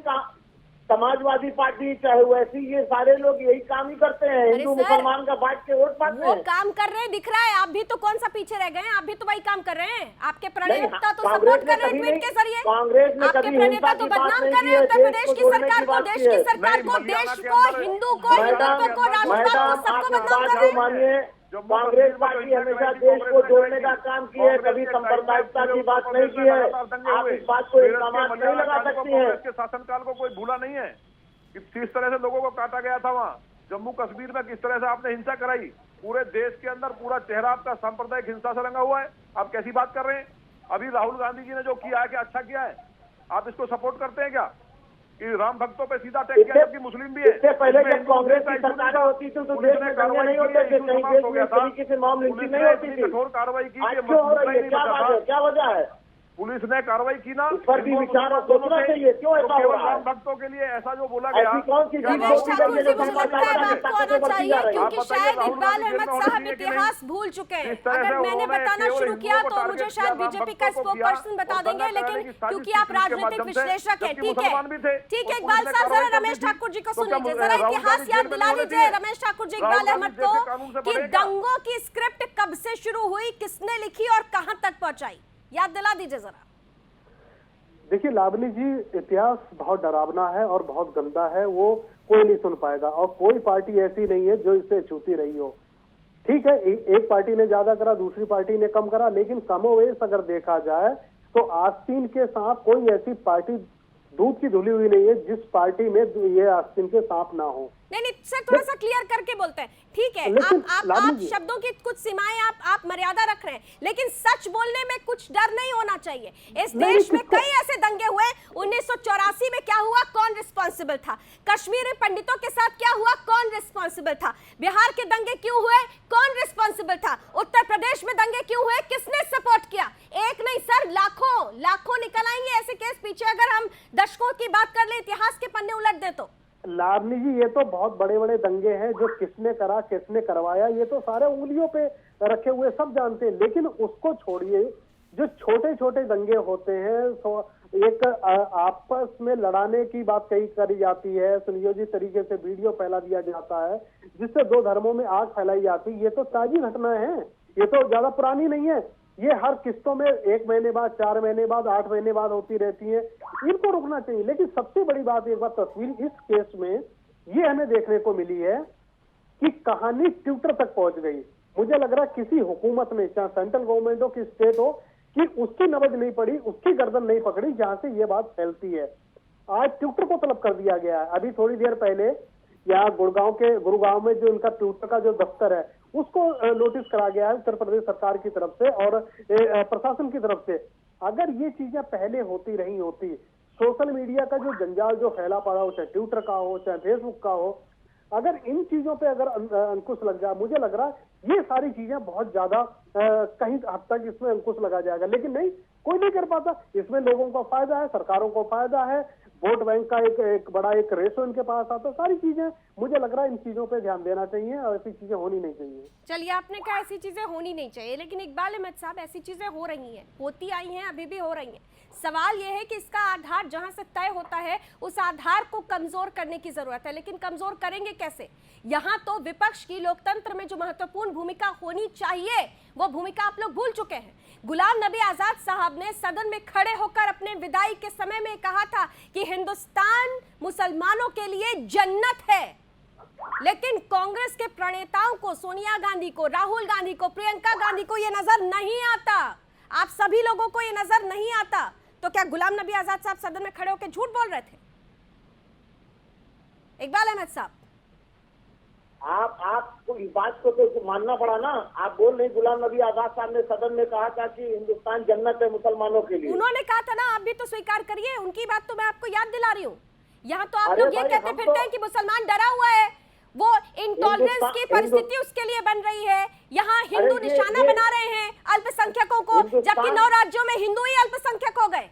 समाजवादी पार्टी चाहे वैसी, ये सारे लोग यही काम ही करते हैं, हिंदू सर, मुसलमान का बांट के वोट पाते वो हैं। काम कर रहे हैं, दिख रहा है। आप भी तो कौन सा पीछे रह गए हैं, आप भी तो वही काम कर रहे हैं। आपके नहीं, प्रणेता तो कांग्रेस सपोर्ट ने कर रहे हैं कभी ट्वीट नहीं- के जरिए। कांग्रेस ने आपके कभी प्रणेता हिंसा तो की बात बदनाम नहीं कर की रहे हैं है, उत्तर देश प्रदेश को की जोड़ने सरकार की को, बात देश की की है। सरकार नहीं, को, मलियाना देश के को, अंदर- हिंदू को, हिंदुत्व को, राष्ट्रवाद को सबको बदनाम कर रहे हैं। मानिए, कांग्रेस पार्टी हमेशा देश को जोड़ने का काम की है, कभी सांप्रदायिकता की बात नहीं की है। आप इस बात को इल्जाम नहीं लगा सकती हैं। कांग्रेस के शासनकाल को कोई भूला नहीं है कि किस तरह से लोगों को काटा गया था वहाँ जम्मू कश्मीर में, किस तरह से आपने हिंसा कराई। पूरे देश के अंदर पूरा चेहरा आपका सांप्रदायिक हिंसा से रंगा हुआ है। आप कैसी बात कर रहे हैं? अभी राहुल गांधी जी ने जो किया है, क्या अच्छा किया है? आप इसको सपोर्ट करते हैं क्या कि राम भक्तों पे सीधा अटैक किया, जबकि मुस्लिम भी है? इससे पहले जब कांग्रेस की सरकारें होती थी तो देश में दंगे नहीं होते थे, कहीं देश में इस तरीके से मॉब लिंचिंग नहीं होती थी। कठोर कार्रवाई की, आज क्यों हो रही है? क्या बात है, क्या वजह है? पुलिस ने कार्रवाई की ना, इस पर भी विचार और सोचना चाहिए, क्यों ऐसा हो केवल रहा है? राम भक्तों के लिए ऐसा जो बोला गया। ऐसी कौन सी चीज रमेश होती है ठाकुर जी, जो मुझे लगता है अब आपको आना चाहिए, क्योंकि शायद इकबाल अहमद साहब इतिहास भूल चुके हैं। अगर मैंने बताना शुरू किया तो मुझे शायद बीजेपी का स्पोक पर्सन बता देंगे, लेकिन क्योंकि आप राजनीतिक विश्लेषक हैं, ठीक है, ठीक है इकबाल साहब, जरा रमेश ठाकुर जी को सुन लीजिए, जरा इतिहास याद दिला दीजिए रमेश ठाकुर जी इकबाल अहमद को कि दंगों की स्क्रिप्ट कब से शुरू हुई, किसने लिखी और कहां तक पहुंचाई, याद दिला दीजिए जरा। देखिए लावनी जी, इतिहास बहुत डरावना है और बहुत गंदा है, वो कोई नहीं सुन पाएगा और कोई पार्टी ऐसी नहीं है जो इसे छूती रही हो। ठीक है, एक पार्टी ने ज्यादा करा, दूसरी पार्टी ने कम करा, लेकिन कमोवेश अगर देखा जाए तो आस्तीन के सांप कोई ऐसी पार्टी दूध की धुली हुई नहीं है जिस पार्टी में ये आस्तीन के सांप ना हो। नहीं सर, थोड़ा सा क्लियर करके बोलते हैं, ठीक है, आप शब्दों की कुछ सीमाएं आप मर्यादा रख रहे हैं, लेकिन सच बोलने में कुछ डर नहीं होना चाहिए। इस देश में कई ऐसे दंगे हुए, 1984 में क्या हुआ, कौन रिस्पॉन्सिबल था? कश्मीरी पंडितों के साथ क्या हुआ, कौन रिस्पॉन्सिबल था? बिहार के दंगे क्यों हुए, कौन रिस्पॉन्सिबल था? उत्तर प्रदेश में दंगे क्यों हुए, किसने सपोर्ट किया? एक नहीं सर, लाखों निकल आएंगे ऐसे केस पीछे, अगर हम दशकों की बात कर ले, इतिहास के पन्ने उलट दे तो। लावनी जी, ये तो बहुत बड़े बड़े दंगे हैं, जो किसने करा, किसने करवाया, ये तो सारे उंगलियों पे रखे हुए सब जानते हैं। लेकिन उसको छोड़िए, जो छोटे छोटे दंगे होते हैं, तो एक आपस में लड़ाने की बात करी जाती है, सुनियोजित तरीके से वीडियो फैला दिया जाता है जिससे दो धर्मों में आग फैलाई जाती है, ये तो ताजी घटना है, ये तो ज्यादा पुरानी नहीं है। ये हर किस्तों में 1 महीने बाद, 4 महीने बाद, 8 महीने बाद होती रहती है, इनको रुकना चाहिए। लेकिन सबसे बड़ी बात, एक बार तस्वीर इस केस में ये हमें देखने को मिली है कि कहानी ट्विटर तक पहुंच गई। मुझे लग रहा है किसी हुकूमत ने, चाहे सेंट्रल गवर्नमेंट हो कि स्टेट हो, कि उसकी नब्ज नहीं पड़ी, उसकी गर्दन नहीं पकड़ी जहां से ये बात फैलती है। आज ट्विटर को तलब कर दिया गया है। अभी थोड़ी देर पहले यहाँ गुरुगांव में जो इनका ट्विटर का जो दफ्तर है उसको नोटिस करा गया है उत्तर प्रदेश सरकार की तरफ से और प्रशासन की तरफ से। अगर ये चीजें पहले होती रही होती, सोशल मीडिया का जो जंजाल जो फैला पड़ा हो, चाहे ट्विटर का हो चाहे फेसबुक का हो, अगर इन चीजों पे अगर अंकुश लग जाए, मुझे लग रहा है ये सारी चीजें बहुत ज्यादा कहीं हद तक इसमें अंकुश लगा जाएगा। लेकिन नहीं, कोई नहीं कर पाता। इसमें लोगों को फायदा है, सरकारों को फायदा है, वोट बैंक का एक बड़ा एक रेशो इनके पास आता है। सारी चीजें, मुझे लग रहा है इन चीजों पे ध्यान देना चाहिए और ऐसी चीजें होनी नहीं चाहिए। चलिए, आपने कहा ऐसी चीजें होनी नहीं चाहिए, लेकिन इकबाल अहमद साहब, ऐसी चीजें हो रही हैं, होती आई हैं, अभी भी हो रही हैं। सवाल यह है कि इसका आधार जहां से तय होता है, उस आधार को कमजोर करने की जरूरत है, लेकिन कमजोर करेंगे कैसे? यहाँ तो विपक्ष की लोकतंत्र में जो महत्वपूर्ण भूमिका होनी चाहिए, वो भूमिका आप लोग भूल चुके हैं। गुलाम नबी आजाद साहब ने सदन में खड़े होकर अपने विदाई के समय में कहा था कि हिंदुस्तान मुसलमानों के लिए जन्नत है, लेकिन कांग्रेस के प्रणेताओं को, सोनिया गांधी को, राहुल गांधी को, प्रियंका गांधी को यह नजर नहीं आता। आप सभी लोगों को यह नजर नहीं आता। तो क्या गुलाम नबी आजाद साहब सदन में खड़े होकर झूठ बोल रहे थे? इकबाल अहमद साहब, आपको इस बात को तो मानना पड़ा ना। आप बोल रहे, गुलाम नबी आजाद साहब ने सदन में कहा था कि हिंदुस्तान जन्नत है मुसलमानों के लिए। उन्होंने कहा था ना, आप भी तो स्वीकार करिए, उनकी बात तो मैं आपको याद दिला रही हूँ। यहाँ तो आप लोग ये कहते फिरते हैं कि मुसलमान डरा हुआ है, वो इंटॉलरेंस की परिस्थिति उसके लिए बन रही है, यहाँ हिंदू निशाना बना रहे हैं अल्पसंख्यकों को, जबकि 9 राज्यों में हिंदू ही अल्पसंख्यक हो गए।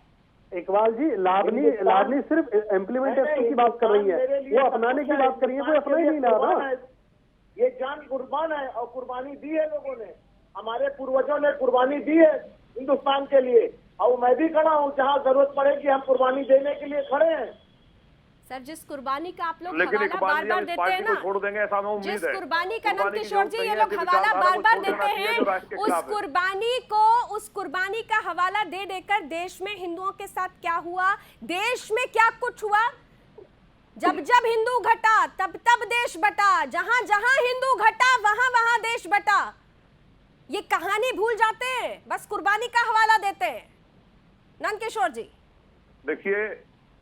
इकबाल जी, लावनी सिर्फ इम्प्लीमेंटेशन की बात कर रही है, वो अपनाने की बात कर रही है, कोई अपना ही नहीं रहा। ये जान कुर्बान है और कुर्बानी दी है लोगों ने, हमारे पूर्वजों ने कुर्बानी दी है हिंदुस्तान के लिए, और मैं भी खड़ा हूँ, जहाँ जरूरत पड़ेगी हम कुर्बानी देने के लिए खड़े हैं। सर जिस कुर्बानी का आप लोग लेकिन हवाला इकबाल बार जी बार इस देते पार्टी हैं को ना, छोड़ देंगे ऐसा हमें उम्मीद जिस है। कुर्बानी का कुर्बानी की नंदकिशोर जी जरूरत ये नहीं है, लोग जो हवाला विचारधारा बार को बार छोड़ देते देना चाहिए, हैं, जो राष्ट्र के उस खिलाफ है। कुर्बानी का हवाला दे देकर देश में हिंदुओं के साथ क्या हुआ, देश में क्या कुछ हुआ, जब जब हिंदू घटा तब तब देश बटा, जहां जहां हिंदू घटा वहां वहां देश बटा। ये कहानी भूल जाते हैं, बस कुर्बानी का हवाला देते हैं। नंदकिशोर जी देखिए,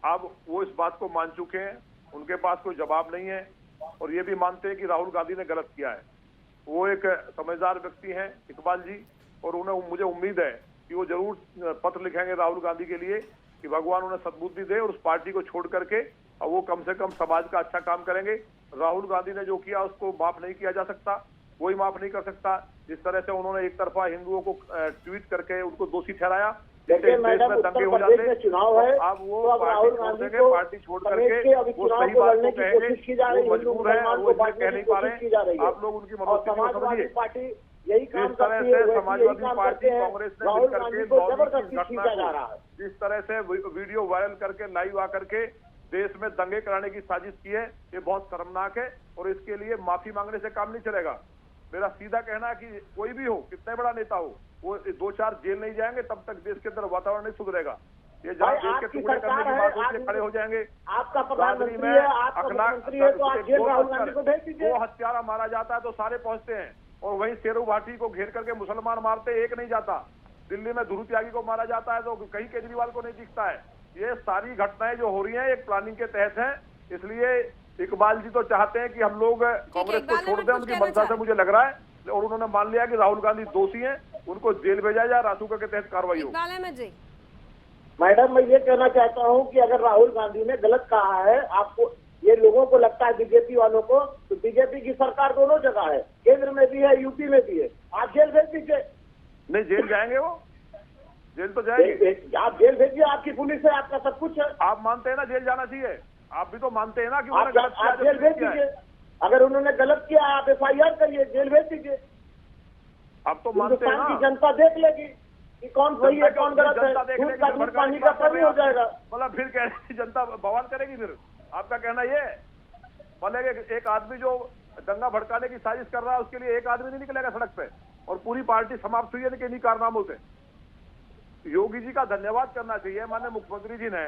अब वो इस बात को मान चुके हैं, उनके पास कोई जवाब नहीं है और ये भी मानते हैं कि राहुल गांधी ने गलत किया है। वो एक समझदार व्यक्ति हैं इकबाल जी, और उन्हें मुझे उम्मीद है कि वो जरूर पत्र लिखेंगे राहुल गांधी के लिए कि भगवान उन्हें सद्बुद्धि दे और उस पार्टी को छोड़ करके और वो कम से कम समाज का अच्छा काम करेंगे। राहुल गांधी ने जो किया उसको माफ नहीं किया जा सकता, कोई माफ नहीं कर सकता। जिस तरह से उन्होंने एक तरफा हिंदुओं को ट्वीट करके उनको दोषी ठहराया, देखिए मैडम, उत्तर प्रदेश में चुनाव है, अब वो तो अब राहुल गांधी को पार्टी छोड़ करके अभी वो चुनाव सही को बात लड़ने को की कहेंगे, कोशिश की जा रही है, वो हिंदू मजबूर है मुसलमान और को वो बांटने कह की नहीं पा कोशिश की जा रही रहे। है। आप लोग उनकी और मनोस्थिति को समाजवादी समझिए। पार्टी यही काम जिस तरह करती है, से वैसे यही समाजवादी काम पार्टी करते हैं। कांग्रेस ने राहुल मिलकर गांधी के को मौलवी की जबरदस्ती घटना खींचा जा को रहा है। जिस तरह से वीडियो वायरल करके लाइव आकर के देश में दंगे कराने की साजिश की है, ये बहुत शर्मनाक है और इसके लिए माफी मांगने से काम नहीं चलेगा। मेरा सीधा कहना है कि कोई भी हो, कितने बड़ा नेता हो, वो 2-4 जेल नहीं जाएंगे तब तक देश के अंदर वातावरण नहीं सुधरेगा। ये जहाँ देश के टुकड़े करने की बात होती है, खड़े हो जाएंगे। आपका दादरी प्रधानमंत्री में है, आपका मुख्यमंत्री है, तो आप जेल राहुल गांधी को भेज दीजिए। वो हत्यारा मारा जाता है तो सारे पहुंचते हैं, और वहीं शेरू भाटी को घेर करके मुसलमान मारते, एक नहीं जाता। दिल्ली में ध्रुव त्यागी को मारा जाता है तो कहीं केजरीवाल को नहीं दिखता है। ये सारी घटनाएं जो हो रही हैं एक प्लानिंग के तहत हैं, इसलिए इकबाल जी तो चाहते हैं कि हम लोग कांग्रेस को छोड़ दें, उनकी मंशा से मुझे लग रहा है, और उन्होंने मान लिया कि राहुल गांधी दोषी हैं, उनको जेल भेजा जाए, रासुका के तहत कार्रवाई हो। इकबाल अहमद जी मैडम, मैं ये कहना चाहता हूँ कि अगर राहुल गांधी ने गलत कहा है, आपको ये लोगों को लगता है बीजेपी वालों को, तो बीजेपी की सरकार दोनों जगह है, केंद्र में भी है, यूपी में भी है। आप जेल भेज दीजिए। नहीं, जेल जाएंगे वो, जेल तो जाएंगे। आप जेल भेजिए, आपकी पुलिस है, आपका सब कुछ है। आप मानते हैं ना जेल जाना चाहिए, आप भी तो मानते हैं ना कि आप जेल भेज दीजिए। अगर उन्होंने गलत किया, आप FIR करिए, जेल भेज दीजिए। आप तो मानते हैं हिंदुस्तान ना, की जनता देख लेगी कि कौन सही है कौन गलत है। दूध का दूध पानी का पानी हो जाएगा। मतलब फिर कह रही जनता बवाल करेगी, फिर आपका कहना ये है? मतलब एक आदमी जो दंगा भड़काने की साजिश कर रहा है उसके लिए एक आदमी नहीं निकलेगा सड़क पे और पूरी पार्टी समाप्त हुई है इन्हीं कारनामों से। योगी जी का धन्यवाद करना चाहिए, माननीय मुख्यमंत्री जी ने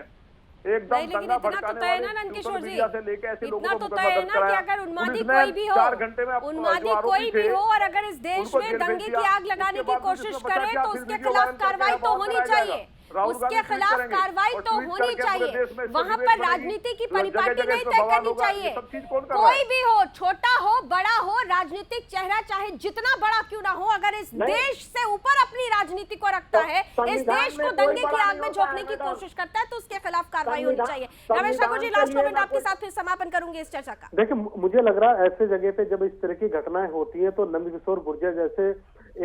एकदम दंगा भड़काने वाले सोशल मीडिया से लेके ऐसे लोगों को मुकदमा दर्ज कराया। कि अगर उन्मादी पुलिस ने कोई भी हो, 4 घंटे में उन्मादी कोई भी हो और अगर इस देश में दंगे की आग लगाने की कोशिश करे तो उसके खिलाफ कार्रवाई तो होनी चाहिए, उसके खिलाफ कार्रवाई तो होनी चाहिए। वहां पर राजनीति की परिपाटी नहीं तय करनी चाहिए। कोई भी हो, छोटा हो बड़ा हो, राजनीतिक चेहरा चाहे जितना बड़ा क्यों ना हो, अगर इस देश से ऊपर अपनी राजनीति को रखता है, इस देश को दंगे की आग में झोंकने की कोशिश करता है, तो उसके खिलाफ कार्रवाई होनी चाहिए। रमेश ठाकुर जी, लास्ट कमेंट आपके साथ फिर समापन करूंगी इस चर्चा का। देखिए, मुझे लग रहा है ऐसे जगह पे जब इस तरह की घटनाएं होती हैं तो नंदकिशोर गुर्जर जैसे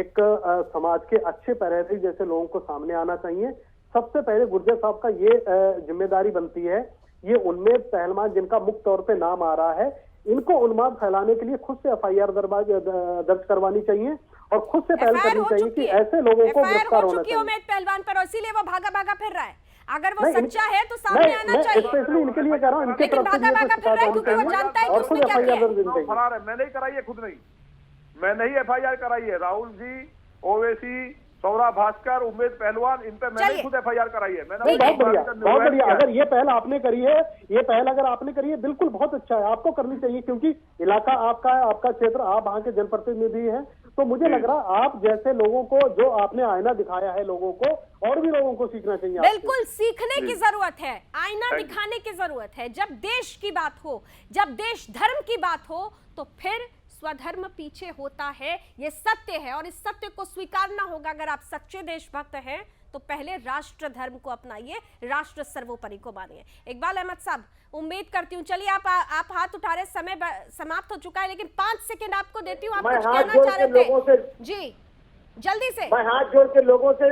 एक समाज के अच्छे प्रहरी जैसे लोगों को सामने आना चाहिए। सबसे पहले गुर्जर साहब का ये जिम्मेदारी बनती है, ये उनमें पहलवान जिनका मुख्य तौर पे नाम आ रहा है, इनको उन्माद फैलाने के लिए खुद से FIR दर्ज करवानी चाहिए और खुद से पहल करनी चाहिए कि ऐसे लोगों को गिरफ्तार होना चाहिए। उमेद पहलवान पर, इसीलिए वो भागा भागा फिर रहा है। अगर वो सच्चा है तो सामने आना चाहिए। स्पेशली इनके लिए कह रहा हूँ, इनके तरफ से और खुद FIR दर्ज देनी चाहिए। फरार है, मैंने ही कराई है, खुद नहीं, मैंने ही FIR कराई है। राहुल जी, ओवैसी, सौरभ भास्कर, उमेद पहलवान, इन पे मैंने खुद FIR कराई है। मैंने बहुत बढ़िया, बहुत बढ़िया। अगर ये पहल आपने करी है, ये पहल अगर आपने करी है, बिल्कुल बहुत अच्छा है, आपको करनी चाहिए, क्योंकि इलाका आपका है, आपका क्षेत्र, आप वहाँ के जनप्रतिनिधि हैं। तो मुझे लग रहा आप जैसे लोगों को, जो आपने आईना दिखाया है लोगों को, और भी लोगों को सीखना चाहिए। बिल्कुल सीखने की जरूरत है, आईना दिखाने की जरूरत है। जब देश की बात हो, जब देश धर्म की बात हो, तो फिर स्वधर्म पीछे होता है, ये सत्य है और इस सत्य को स्वीकारना होगा। अगर आप सच्चे देशभक्त हैं तो पहले राष्ट्र धर्म को अपनाइए, राष्ट्र सर्वोपरि को मानिए। इकबाल अहमद साहब, उम्मीद करती हूँ, चलिए आप हाथ उठा रहे, समय समाप्त हो चुका है, लेकिन 5 सेकंड आपको देती हूँ। आप कुछ कहना चाह रहे थे जी, जल्दी से। मैं हाथ जोड़ के लोगों से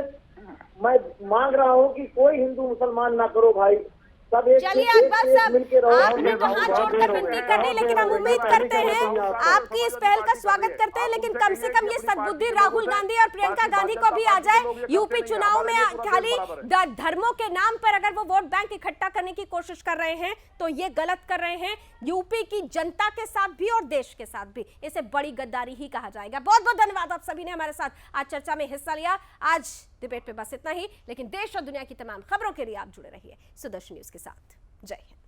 मैं मांग रहा हूँ कि कोई हिंदू मुसलमान ना करो भाई, सब एक। चलिए अकबर साहब, आपने तो हाथ जोड़कर विनती कर दी, लेकिन हम उम्मीद करते हैं आपकी इस पहल का स्वागत करते हैं। लेकिन कम से कम ये सद्बुद्धि राहुल गांधी और प्रियंका गांधी को भी आ जाए। यूपी चुनाव में खाली धर्मों के नाम पर अगर वो वोट बैंक इकट्ठा करने की कोशिश कर रहे हैं तो ये गलत कर रहे हैं, यूपी की जनता के साथ भी और देश के साथ भी। इसे बड़ी गद्दारी ही कहा जाएगा। बहुत बहुत धन्यवाद आप सभी ने हमारे साथ आज चर्चा में हिस्सा लिया। आज डिबेट पे बस इतना ही, लेकिन देश और दुनिया की तमाम खबरों के लिए आप जुड़े रहिए सुदर्शन न्यूज के साथ। जय हिंद।